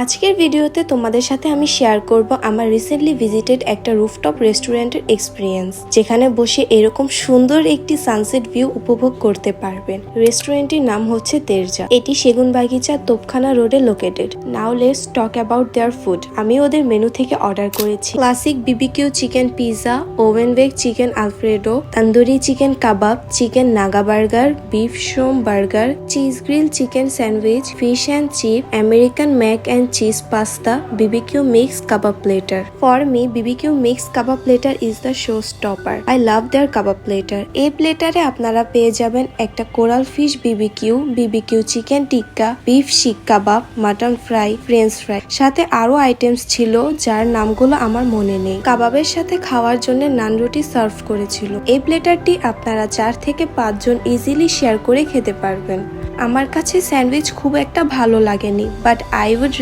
আজকের ভিডিওতে তোমাদের সাথে আমি শেয়ার করব আমার রিসেন্টলি ভিজিটেড একটা রুফটপ রেস্টুরেন্টের এক্সপিরিয়েন্স, যেখানে বসে এরকম সুন্দর একটি সানসেট ভিউ উপভোগ করতে পারবেন। রেস্টুরেন্টটির নাম হচ্ছে তেরজা। এটি সেগুনবাগিচা তোপখানা রোডে located. Now let's talk about their food. আমি ওদের মেনু থেকে অর্ডার করেছি classic BBQ chicken pizza, oven bake chicken alfredo, tandoori chicken kebab, chicken Naga burger, beef shroom burger, cheese grill chicken sandwich, fish and chip, American mac and cheese pasta, BBQ mixed kebab platter. For me, BBQ mixed kebab platter is the showstopper. I love their kebab platter. এই প্লেটারে আপনারা পেয়ে যাবেন একটা coral fish BBQ chicken টিক্কা, beef শিক কাবাব, mutton fry, French fry, সাথে আরো items ছিল যার নামগুলো আমার মনে নেই। কাবাবের সাথে খাওয়ার জন্য নান রুটি সার্ভ করেছিল। এই প্লেটারটি আপনারা 4 থেকে 5 জন ইজিলি শেয়ার করে খেতে পারবেন। আমার কাছে স্যান্ডউইচ খুব একটা ভালো লাগেনি, বাট আই উড